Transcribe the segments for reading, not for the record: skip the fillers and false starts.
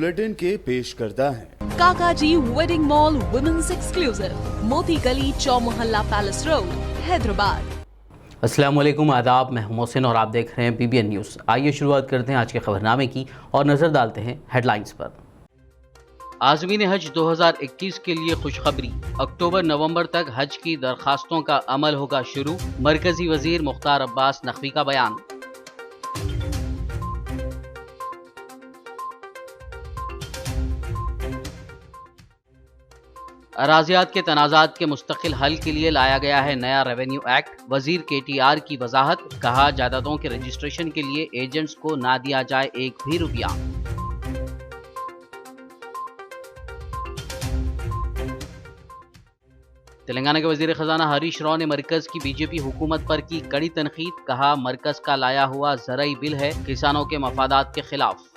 Bulletin के पेश करता है काकाजी वेडिंग मॉल वुमेन्स एक्सक्लूसिव, मोती गली, चौमोहल्ला पैलेस रोड, हैदराबाद। अस्सलाम वालेकुम, आदाब। मैं हूं मोहसिन और आप देख रहे हैं BBN न्यूज़। आइए शुरुआत करते हैं आज के खबरनामे की और नजर डालते हैं हेडलाइंस पर। आज़मीन हज 2021 के लिए खुशखबरी। अक्टूबर-नवंबर तक हज की दरखास्तों का अमल होगा शुरू। मरकजी वजीर मुख्तार अब्बास नकवी का बयान। अराजियात के तनाज़ात के मुस्तकिल हल के लिए लाया गया है नया रेवेन्यू एक्ट। वजीर KTR की वजाहत, कहा जायदादों के रजिस्ट्रेशन के लिए एजेंट्स को ना दिया जाए एक भी रुपया। तेलंगाना के वजीर खजाना हरीश राव ने मरकज की BJP हुकूमत पर की कड़ी तनकीद, कहा मरकज का लाया हुआ ज़रई बिल है किसानों के मफादात के खिलाफ।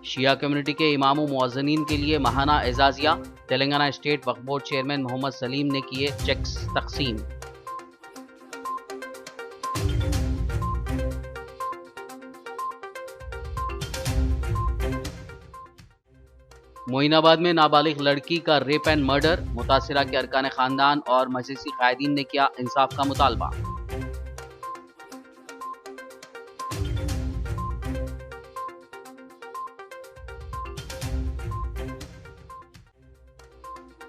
शिया कम्युनिटी के इमामों मुअज्जिनीन के लिए माहाना एजाजिया। तेलंगाना स्टेट वक्फ बोर्ड चेयरमैन मोहम्मद सलीम ने किए चेक्स तकसीम। मोइनाबाद में नाबालिग लड़की का रेप एंड मर्डर। मुतासिरा के अरकान खानदान और मजलिसी कायदीन ने किया इंसाफ का मुतालबा।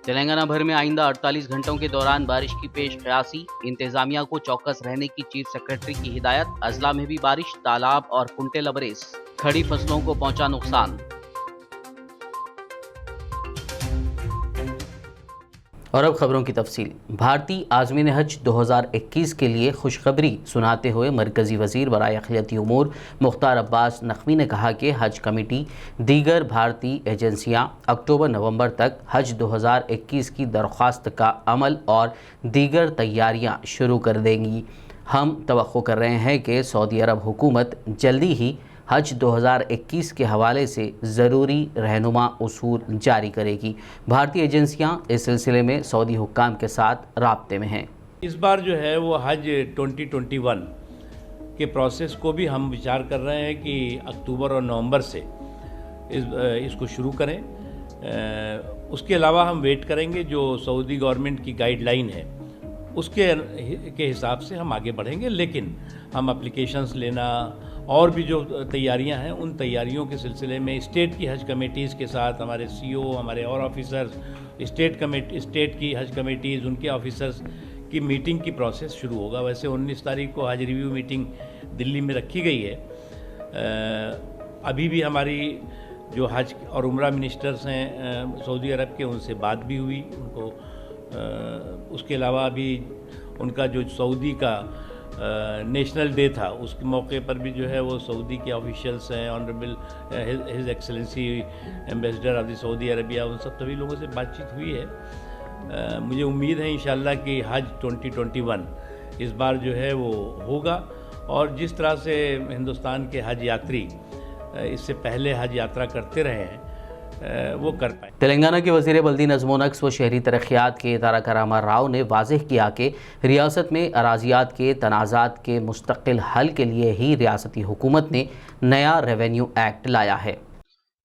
तेलंगाना भर में आइंदा 48 घंटों के दौरान बारिश की पेश क़यासी। इंतजामिया को चौकस रहने की चीफ सेक्रेटरी की हिदायत। अजला में भी बारिश, तालाब और कुंटे लबरेज। खड़ी फसलों को पहुंचा नुकसान। और अब खबरों की तफसील। भारतीय आज़मीन हज 2021 के लिए खुशखबरी सुनाते हुए मरकज़ी वज़ीर बराए अक़लियती उमूर मुख्तार अब्बास नकवी ने कहा कि हज कमेटी दीगर भारतीय एजेंसियां अक्टूबर-नवंबर तक हज 2021 की दरख्वास्त का अमल और दीगर तैयारियां शुरू कर देंगी। हम तवक्को कर रहे हैं कि सऊदी अरब हुकूमत जल्दी ही हज 2021 के हवाले से ज़रूरी रहनुमा उसूल जारी करेगी। भारतीय एजेंसियां इस सिलसिले में सऊदी हुक्काम के साथ राब्ते में हैं। इस बार जो है वो हज 2021 के प्रोसेस को भी हम विचार कर रहे हैं कि अक्टूबर और नवंबर से इसको शुरू करें। उसके अलावा हम वेट करेंगे जो सऊदी गवर्नमेंट की गाइडलाइन है उसके हिसाब से हम आगे बढ़ेंगे, लेकिन हम एप्लीकेशंस लेना और भी जो तैयारियां हैं उन तैयारियों के सिलसिले में स्टेट की हज कमेटीज़ के साथ हमारे CO, हमारे और ऑफिसर्स, स्टेट की हज कमेटीज़, उनके ऑफिसर्स की मीटिंग की प्रोसेस शुरू होगा। वैसे 19 तारीख को हज रिव्यू मीटिंग दिल्ली में रखी गई है। अभी भी हमारी जो हज और उम्रा मिनिस्टर्स हैं सऊदी अरब के, उनसे बात भी हुई उनको। उसके अलावा अभी उनका जो सऊदी का नेशनल डे था उसके मौके पर भी जो है वो सऊदी के ऑफिशियल्स हैं, honourable his excellency ambassador of the Saudi Arabia, उन सब सभी लोगों से बातचीत हुई है। मुझे उम्मीद है इंशाल्लाह कि हज 2021 इस बार जो है वो होगा और जिस तरह से हिंदुस्तान के हज यात्री इससे पहले हज यात्रा करते रहे हैं वो कर पाए। तेलंगाना के वज़ीर बल्दी नज़्म व नक्श व शहरी तरक्यात के तारक रामा राव ने वाज़ेह किया कि रियासत में अराजियात के तनाज़ात के मुस्तकिल हल के लिए ही रियासती हुकूमत ने नया रेवेन्यू एक्ट लाया है।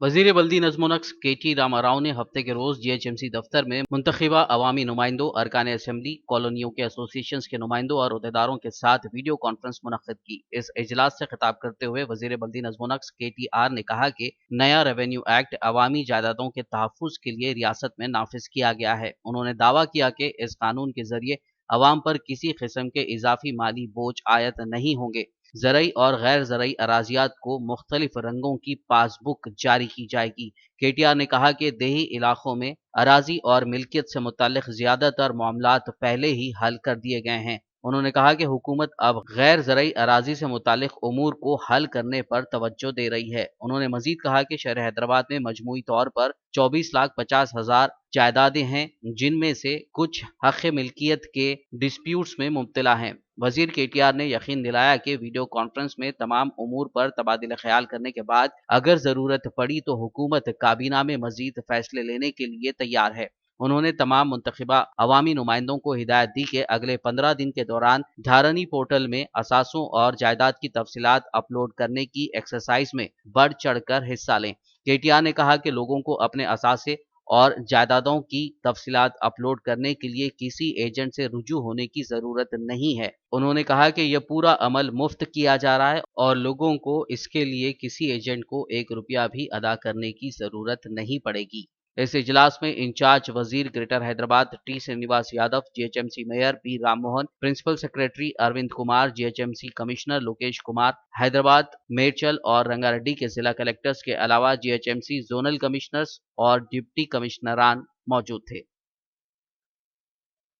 वज़ीर बल्दी नज़्म व नक्श KT रामा राव ने हफ्ते के रोज़ GHMC दफ्तर में मुंतखबा अवामी नुमाइंदों, अरकान असम्बली, कॉलोनियों के एसोसिएशन के नुमाइंदों और अहदेदारों के साथ वीडियो कॉन्फ्रेंस मुनक्किद की। इस इजलास से खिताब करते हुए वज़ीर बल्दी नज़्म व नक्श KTR ने कहा कि नया रेवेन्यू एक्ट अवामी जायदादों के तहफ़्फ़ुज़ के लिए रियासत में नाफिज किया गया है। उन्होंने दावा किया कि इस कानून के जरिए अवाम पर किसी किस्म के इजाफी माली बोझ आयत नहीं होंगे। ज़रई और गैर ज़रई अराजियात को मुख्तलिफ रंगों की पासबुक जारी की जाएगी। KTR ने कहा कि देही इलाकों में अराजी और मिल्कियत से मुताल्लिक़ ज़्यादातर मामलात पहले ही हल कर दिए गए हैं। उन्होंने कहा कि हुकूमत अब गैर ज़रई अराजी से मुताल्लिक़ उमूर को हल करने पर तवज्जो दे रही है। उन्होंने मज़ीद कहा कि शहर हैदराबाद में मजमूई तौर पर 24,50,000 जायदादें हैं, जिनमें से कुछ हक़ मिल्कियत के डिस्प्यूट्स में मुब्तला हैं। वज़ीर KTR ने यकीन दिलाया कि वीडियो कॉन्फ्रेंस में तमाम उमूर पर तबादिला ख्याल करने के बाद अगर ज़रूरत पड़ी तो हुकूमत काबीना में मज़ीद फैसले लेने के लिए तैयार है। उन्होंने तमाम मुंतखबा अवामी नुमाइंदों को हिदायत दी कि अगले 15 दिन के दौरान धारनी पोर्टल में असासों और जायदाद की तफसीलात अपलोड करने की एक्सरसाइज में बढ़ चढ़कर हिस्सा लें। केटीआर ने कहा कि लोगों को अपने असासे और जायदादों की तफसीलात अपलोड करने के लिए किसी एजेंट से रुजू होने की जरूरत नहीं है। उन्होंने कहा कि यह पूरा अमल मुफ्त किया जा रहा है और लोगों को इसके लिए किसी एजेंट को 1 रुपया भी अदा करने की जरूरत नहीं पड़ेगी। इस इजलास में इंचार्ज वजीर greater Hyderabad T Srinivas Yadav, GHMC mayor P Rammohan, principal secretary Arvind Kumar, GHMC commissioner Lokesh Kumar, Hyderabad, Medchal और रंगारेड्डी के जिला कलेक्टर्स के अलावा जीएचएमसी जोनल कमिश्नर्स और डिप्टी कमिश्नरान मौजूद थे।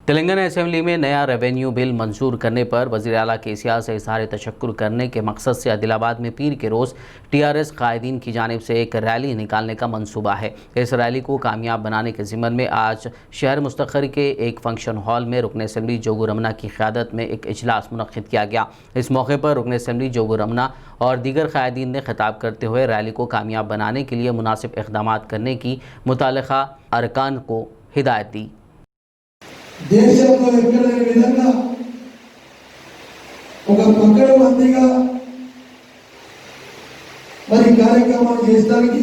तेलंगाना असेंबली में नया रेवेन्यू बिल मंजूर करने पर वज़ीर आला केसीआर से इज़हार तशक्कुर करने के मकसद से आदिलाबाद में पीर के रोज़ टीआरएस कायदीन की जानिब से एक रैली निकालने का मंसूबा है। इस रैली को कामयाब बनाने के ज़िम्मन में आज शहर मुस्तखर के एक फंक्शन हॉल में रुकन असेंबली जोगू रमना की क़यादत में एक इजलास मुनक़्क़िद किया गया। इस मौके पर रुकन असेंबली जोगू रमना और दीगर कायदीन ने खिताब करते हुए रैली को कामयाब बनाने के लिए मुनासिब इक़दाम करने की मुतालिका अरकान को हिदायत दी। దేశంలో ఎక్కడ లేని విధంగా ఒక పకడ్బందీగా మరి కార్యక్రమాలు చేయడానికి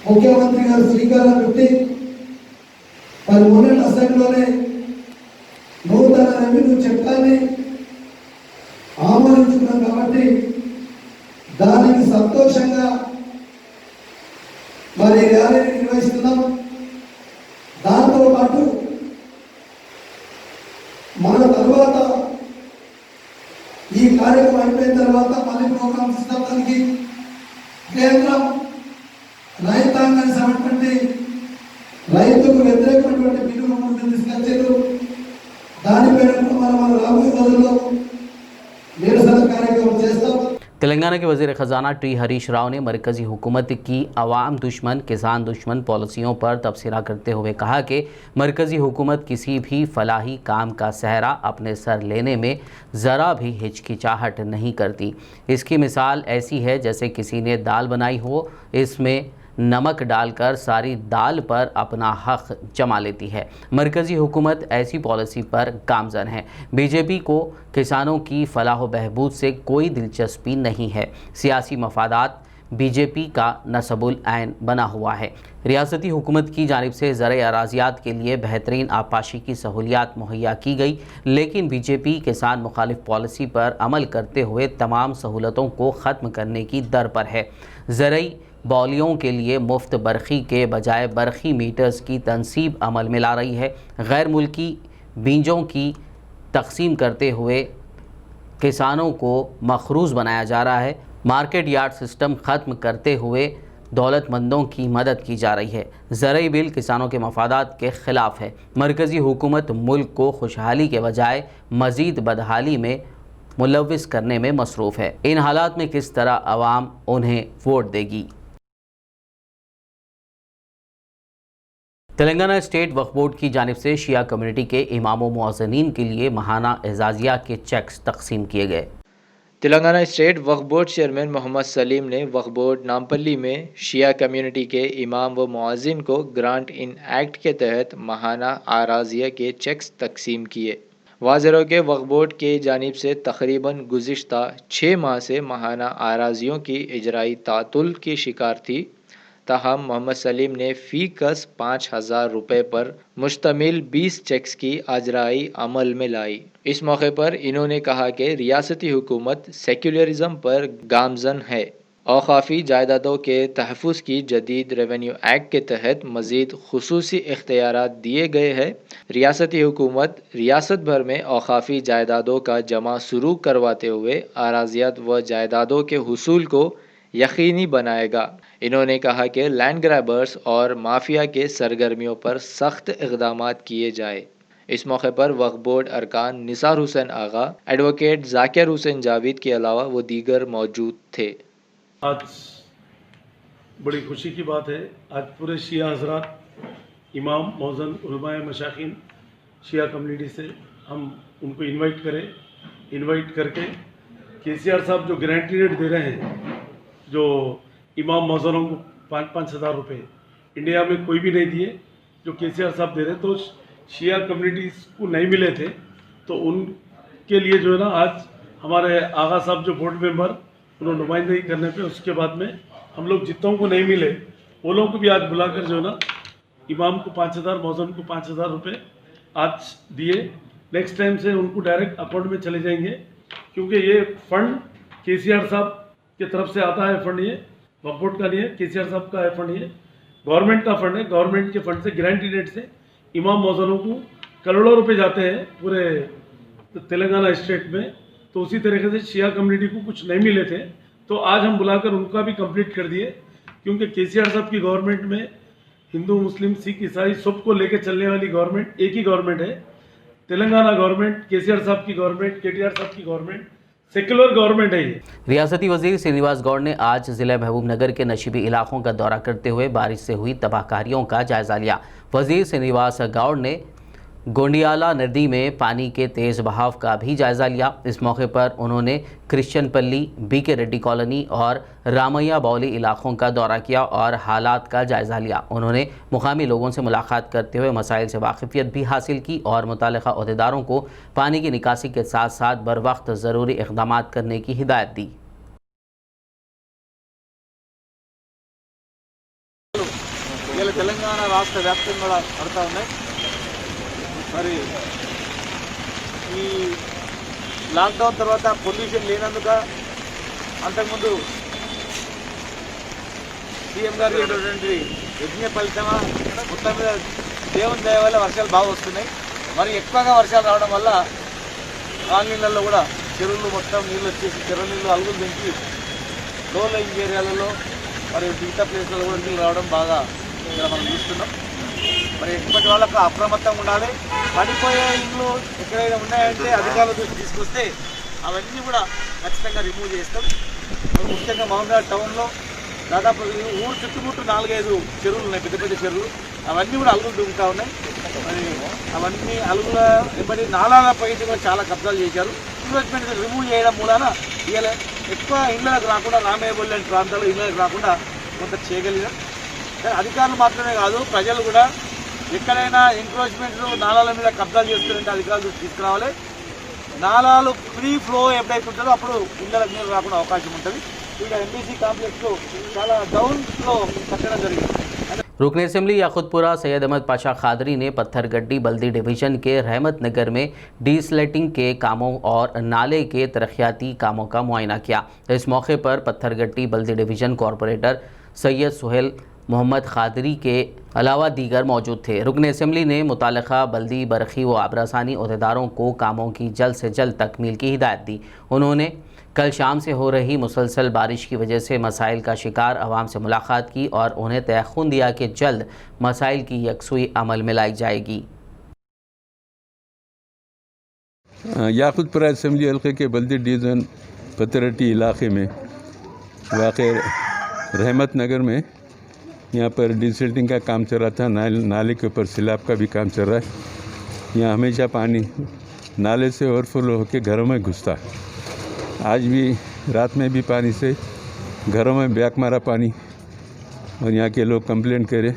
ముఖ్యమంత్రి గారు శ్రీకారం చుట్టి మరి మొన్నటి అసెంబ్లీలోనే నూతన రెవెన్యూ చట్టాన్ని ఆమోదించుకున్నాం కాబట్టి దానికి సంతోషంగా మరి ర్యాలీని నిర్వహిస్తున్నాం। దాంతో పాటు మన తర్వాత ఈ కార్యక్రమం అయిపోయిన తర్వాత మళ్ళీ ప్రోగ్రామ్ సిద్ధాంతానికి కేంద్రం రైతాంగాన్ని సమర్పించి రైతుకు వ్యతిరేకమైనటువంటి బిల్లును ముందుకు తీసుకొచ్చారు। దానిపైన మనం రాబోయే రోజుల్లో నిరసన కార్యక్రమం చేస్తాం। तेलंगाना के वज़ीर ख़जाना टी हरीश राव ने मरकज़ी हुकूमत की अवाम दुश्मन किसान दुश्मन पॉलिसियों पर तबसरा करते हुए कहा कि मरकज़ी हुकूमत किसी भी फलाही काम का सहरा अपने सर लेने में ज़रा भी हिचकिचाहट नहीं करती। इसकी मिसाल ऐसी है जैसे किसी ने दाल बनाई हो, इसमें नमक डालकर सारी दाल पर अपना हक जमा लेती है। मरकज़ी हुकूमत ऐसी पॉलिसी पर गामज़न है। बीजेपी को किसानों की फलाह बहबूद से कोई दिलचस्पी नहीं है। सियासी मफादात बीजेपी का नसबुल ऐन बना हुआ है। रियासती हुकूमत की जानिब से ज़राए अराज़ियात के लिए बेहतरीन आबपाशी की सहूलियात मुहैया की गई, लेकिन बीजेपी किसान मुखालिफ पॉलिसी पर अमल करते हुए तमाम सहूलतों को ख़त्म करने की दर पर है। ज़राई बौलियों के लिए मुफ्त बरखी के बजाय बरखी मीटर्स की तनसीब अमल में ला रही है। गैर मुल्की बीजों की तकसीम करते हुए किसानों को मखरूज़ बनाया जा रहा है। मार्केट यार्ड सिस्टम ख़त्म करते हुए दौलतमंदों की मदद की जा रही है। ज़राई बिल किसानों के मफादात के ख़िलाफ़ है। मरकज़ी हुकूमत मुल्क को खुशहाली के बजाय मज़ीद बदहाली में मुलव्विस करने में मसरूफ़ है। इन हालात में किस तरह अवाम उन्हें वोट देगी। तेलंगाना स्टेट वक्फ बोर्ड की जानिब से शिया कम्युनिटी के इमामों मुअज़्ज़िनीन के लिए माहाना एजाज़िया के चेक्स तकसीम किए गए। तेलंगाना स्टेट वक्फ बोर्ड चेयरमैन मोहम्मद सलीम ने वक्फ बोर्ड नामपल्ली में शिया कम्युनिटी के इमाम व मुअज़्ज़िन को ग्रांट इन एक्ट के तहत माहाना आराज़िया के चेक्स तकसीम किए। वाज़ेरों के वक्फ बोर्ड की जानिब से तकरीबन गुज़िश्ता 6 माह से माहाना आराज़ियों की इजराई तातुल की शिकार थी। ताहम मोहम्मद सलीम ने फ़ी कस 5,000 रुपये पर मुश्तमिल 20 चेक्स की अजराई अमल में लाई। इस मौके पर इन्होंने कहा कि रियासती हुकूमत सेक्युलरिज़म पर गामज़न है। औक़ाफ़ी जायदादों के तहफ़्फ़ुज़ की जदीद रेवेन्यू एक्ट के तहत मज़ीद खुसूसी इख्तियारात दिए गए हैं। रियासती हुकूमत रियासत भर में औक़ाफ़ी जायदादों का जमा शुरू करवाते हुए अराज़ियात व जायदादों के हुसूल को यकीनी बनाएगा। इन्होंने कहा कि लैंड ग्रैबर्स और माफिया के सरगर्मियों पर सख्त इक़दामात किए जाए। इस मौके पर वक्फ बोर्ड अरकान निसार हुसैन आगा, एडवोकेट जाकिर हुसैन जावेद के अलावा वो दीगर मौजूद थे। आज बड़ी खुशी की बात है, आज पूरे शिया हज़रात, इमाम, मौज़न, उलमाए, मशाखिन, शिया कम्युनिटी से हम उनको इनवाइट करके केसीआर साहब जो गारंटी रेट दे रहे हैं, जो इमाम मौज़नों को 5,000 रुपये इंडिया में कोई भी नहीं दिए, जो केसीआर साहब दे रहे, तो शिया कम्युनिटीज़ को नहीं मिले थे, तो उनके लिए जो है ना आज हमारे आगा साहब जो बोर्ड मेंबर उन्होंने नुमाइंदगी करने पे, उसके बाद में हम लोग जितनों को नहीं मिले वो लोगों को भी आज बुलाकर जो है ना इमाम को 5,000, मौजन को 5,000 रुपये आज दिए। नेक्स्ट टाइम से उनको डायरेक्ट अकाउंट में चले जाएंगे, क्योंकि ये फंड केसीआर साहब की तरफ से आता है। फंड ये वक्फ बोर्ड का नहीं है, केसीआर साहब का है फंड, ये गवर्नमेंट का फंड है। गवर्नमेंट के फंड से गारंटी रेट से इमाम मौजनों को करोड़ों रुपए जाते हैं पूरे तेलंगाना स्टेट में। तो उसी तरीके से शिया कम्युनिटी को कुछ नहीं मिले थे, तो आज हम बुलाकर उनका भी कंप्लीट कर दिए, क्योंकि केसीआर साहब की गवर्नमेंट में हिंदू, मुस्लिम, सिख, ईसाई सबको लेके चलने वाली गवर्नमेंट एक ही गवर्नमेंट है। तेलंगाना गवर्नमेंट, केसीआर साहब की गवर्नमेंट, केटीआर साहब की गवर्नमेंट सेक्युलर गवर्नमेंट है ये। रियासती वजीर श्रीनिवास गौड़ ने आज ज़िला महबूबनगर के नशीबी इलाकों का दौरा करते हुए बारिश से हुई तबाहकारियों का जायज़ा लिया। वजीर श्रीनिवास गौड़ ने गोंडियाला नदी में पानी के तेज़ बहाव का भी जायज़ा लिया। इस मौके पर उन्होंने क्रिश्चियन पल्ली, बीके रेड्डी कॉलोनी और रामैया बौली इलाकों का दौरा किया और हालात का जायज़ा लिया। उन्होंने मुकामी लोगों से मुलाकात करते हुए मसाइल से वाकिफियत भी हासिल की और मुतल्लिक़ा अहदेदारों को पानी की निकासी के साथ साथ बर वक्त ज़रूरी इक़दाम करने की हिदायत दी। తెలంగాణ రాష్ట్ర వ్యాప్తంగా పడతా ఉన్నాయి. మరి ఈ లాక్డౌన్ తర్వాత పొల్యూషన్ లేనందుక అంతకుముందు సీఎం గారు చేసినటువంటి యజ్ఞ ఫలితంగా మొత్తం మీద దేవుని దయ వల్ల వర్షాలు బాగా వస్తున్నాయి. మరి ఎక్కువగా వర్షాలు రావడం వల్ల కాలనీలలో కూడా చెరువులు మొత్తం నీళ్ళు వచ్చేసి చెరువు నీళ్ళు అలుగులు పెంచి లో లయింగ్ ఏరియాలలో మరి మిగతా ప్లేస్లలో కూడా నీళ్ళు రావడం బాగా ఇక్కడ మనం చూస్తున్నాం. మరి ఇప్పటి వాళ్ళకు అప్రమత్తంగా ఉండాలి. పడిపోయే ఇళ్ళు ఎక్కడైనా ఉన్నాయంటే అధికారుల దృష్టి తీసుకొస్తే అవన్నీ కూడా ఖచ్చితంగా రిమూవ్ చేస్తాం. ముఖ్యంగా మహబూబ్నగర్ టౌన్లో దాదాపు ఊరు చుట్టుముట్టు 4-5 చెరువులు ఉన్నాయి, పెద్ద పెద్ద చెరువులు. అవన్నీ కూడా అలుగులు దుంకుతా ఉన్నాయి. మరి అవన్నీ అలుగుల వెంబడి నాలాల పైకి కూడా చాలా కబ్జాలు చేశారు. ఇన్వెస్ట్మెంట్ రిమూవ్ చేయడం మూలాన ఇవాళ ఎక్కువ ఇళ్ళకి రాకుండా రామయ్యబొల్లి లాంటి ప్రాంతాల్లో ఇళ్ళకి రాకుండా కొంత చేయగలిగాం. అధికారులు మాత్రమే కాదు, ప్రజలు కూడా ఎక్కడైనా ఎంక్రోచ్మెంట్లు నాలాల మీద కబ్జాలు చేస్తుంటే అధికారులు దృష్టి తీసుకురావాలి. నాలాలు ఫ్రీ ఫ్లో ఎప్పుడైతే ఉంటుందో అప్పుడు ఇళ్ళకి నీళ్ళు రాకుండా అవకాశం ఉంటుంది. ఇక్కడ ఎంబీసీ కాంప్లెక్స్లో చాలా డౌన్ ఫ్లో కట్టడం జరిగింది. रुकन असम्बली याकुतपुरा सैयद अहमद पाशा खादरी ने पत्थरगड्डी बल्दी डिवीज़न के रहमत नगर में डीसलेटिंग के कामों और नाले के तरक्याती कामों का मुआयना किया। इस मौके पर पत्थरगड्डी बल्दी डिवीज़न कॉरपोरेटर सैयद सुहेल मोहम्मद खादरी के अलावा दीगर मौजूद थे। रुकन असम्बली ने मुतालिका बल्दी, बरखी व आबरासानी अहदेदारों को कामों की जल्द से जल्द तकमील की हिदायत दी। उन्होंने कल शाम से हो रही मुसलसल बारिश की वजह से मसाइल का शिकार अवाम से मुलाकात की और उन्हें तयख़ुन दिया कि जल्द मसाइल की यकसुई अमल में लाई जाएगी। याकुतपुरा असम्बली हल्के के बल्दी डिवीज़न पत्थरगड्डी इलाके में वाक़ रहमत नगर में यहाँ पर डिसल्टिंग का काम चल रहा था। नाले के ऊपर सिलाब का भी काम चल रहा है। यहाँ हमेशा पानी नाले से ओवरफ्लो होकर घरों में घुसता। आज भी रात में भी पानी से घरों में बैक मारा पानी और यहाँ के लोग कंप्लेंट करे।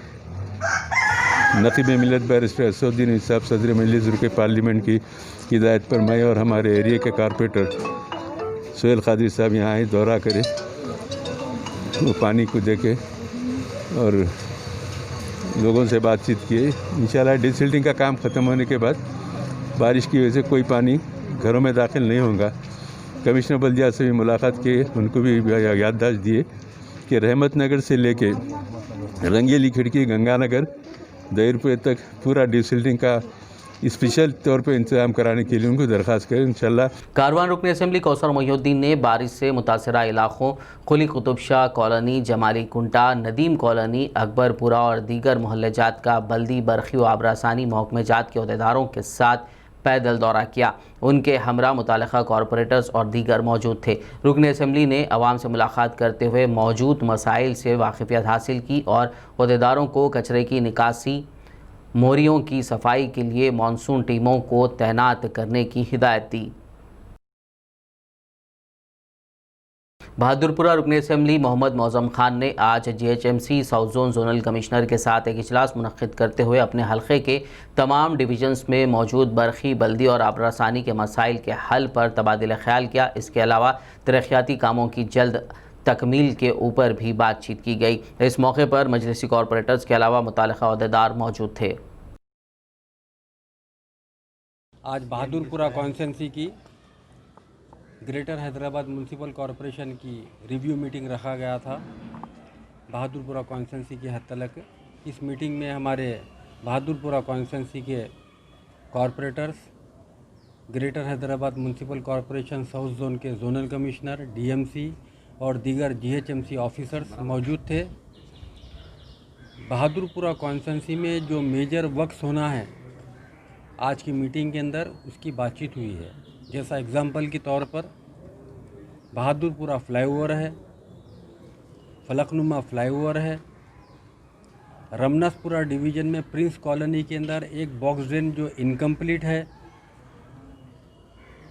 नकीब मिलत बैरिस्टर असदुद्दीन साहब सदर मजलिस रुके पार्लियामेंट की हिदायत पर मैं और हमारे एरिया के कारपोरेटर सुहेल खादरी साहब यहाँ आए, दौरा करे, वो पानी को देखे और लोगों से बातचीत किए। इंशाल्लाह डिसल्टिंग का काम ख़त्म होने के बाद बारिश की वजह से कोई पानी घरों में दाखिल नहीं होगा। कमिश्नर बल्दिया से भी मुलाकात की, उनको भी याददाश्त दिए कि रहमत नगर से लेके रंगीली खिड़की, गंगानगर, दहिरपुर तक पूरा डिसल्टिंग का स्पेशल तौर पे इंतजाम कराने के लिए उनको दरख्वास्त करें इंशाल्लाह। कारवान रुकन असम्बली कौसर मोहिउद्दीन ने बारिश से मुतासरा इलाकों कुली कुतुब शाह कॉलोनी, जमाली कुंटा, नदीम कॉलोनी, अकबरपुरा और दीगर मोहल्लेजात का बल्दी, बरखी व आबरासानी महकमेजात के अहदेदारों के साथ पैदल दौरा किया। उनके हमरा मुतालिका कॉरपोरेटर्स और दीगर मौजूद थे। रुकन असम्बली ने अवाम से मुलाकात करते हुए मौजूद मसाइल से वाकिफियत हासिल की और अहदेदारों को कचरे की निकासी, मोरियों की सफाई के लिए मानसून टीमों को तैनात करने की हिदायत दी। बहादुरपुरा रुकन असेंबली मोहम्मद मौज़म खान ने आज GHMC south zone zonal commissioner के साथ एक इजलास मुनक्किद करते हुए अपने हल्के के तमाम डिवीजन्स में मौजूद बरखी, बल्दी और आबरसानी के मसाइल के हल पर तबादिला ख्याल किया। इसके अलावा तरक्याती कामों की जल्द तकमील के ऊपर भी बातचीत की गई। इस मौके पर मजलिसी कॉरपोरेटर्स के अलावा मुतालिका अहदेदार मौजूद थे। आज बहादुरपुरा कॉन्स्टिट्यूंसी की ग्रेटर हैदराबाद म्यूनसिपल कॉरपोरेशन की रिव्यू मीटिंग रखा गया था बहादुरपुरा कॉन्स्टिट्यूंसी की हद तक। इस मीटिंग में हमारे बहादुरपुरा कॉन्स्टिट्यूंसी के corporators, greater Hyderabad municipal corporation south zone के जोनल कमिश्नर, DMC और दीगर GHMC ऑफिसर्स मौजूद थे। बहादुरपुरा कॉन्स्टिट्यूंसी में जो मेजर वर्क्स होना है आज की मीटिंग के अंदर उसकी बातचीत हुई है। जैसा एग्ज़ाम्पल के तौर पर बहादुरपुरा फ्लाईओवर है, फलकनुमा फ्लाईओवर है, रमनासपुरा डिवीज़न में प्रिंस कॉलोनी के अंदर एक बॉक्स ड्रेन जो इनकम्प्लीट है,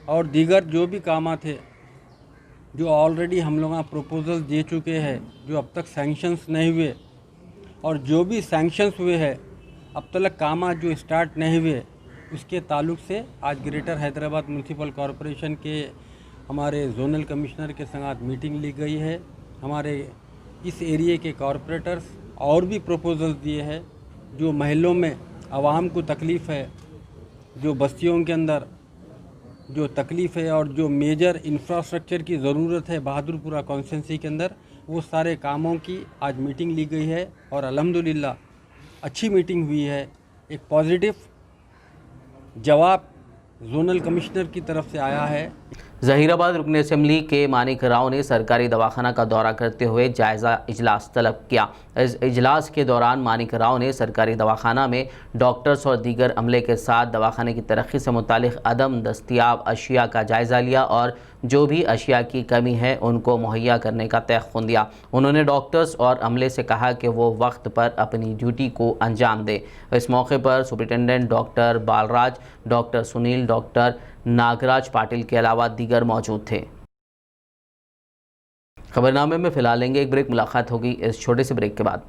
और दीगर जो भी काम थे जो ऑलरेडी हम लोग प्रपोजल दे चुके हैं, जो अब तक सैंक्शंस नहीं हुए, और जो भी सैंक्शंस हुए हैं अब तक काम जो स्टार्ट नहीं हुए, उसके ताल्लुक से आज ग्रेटर हैदराबाद म्यूनसिपल कॉरपोरेशन के हमारे जोनल कमिश्नर के साथ मीटिंग ली गई है। हमारे इस एरिए के कॉरपोरेटर्स और भी प्रपोजल्स दिए हैं जो महलों में आवाम को तकलीफ़ है, जो बस्तियों के अंदर जो तकलीफ़ है और जो मेजर इंफ्रास्ट्रक्चर की ज़रूरत है बहादुरपुरा कॉन्स्टिट्यूंसी के अंदर, वो सारे कामों की आज मीटिंग ली गई है और अल्हम्दुलिल्लाह अच्छी मीटिंग हुई है। एक पॉजिटिव जवाब जोनल कमिश्नर की तरफ से आया है। ज़हीराबाद रुकन असेंबली के मानिक राव ने सरकारी दवाखाना का दौरा करते हुए जायज़ा इजलास तलब किया। इस इजलास के दौरान मानिक राव ने सरकारी दवाखाना में डॉक्टर्स और दीगर अमले के साथ दवाखाने की तरक्की से मुतालिक अदम दस्तियाब अशिया का जायज़ा लिया और जो भी अशिया की कमी है उनको मुहैया करने का तयक़ुन दिया। उन्होंने डॉक्टर्स और अमले से कहा कि वो वक्त पर अपनी ड्यूटी को अंजाम दे। इस मौके पर superintendent doctor Balraj, doctor Sunil, doctor Nagraj Patil के अलावा दीगर मौजूद थे। खबरनामे में फ़िलहाल लेंगे एक ब्रेक, मुलाकात होगी इस छोटे से ब्रेक के बाद।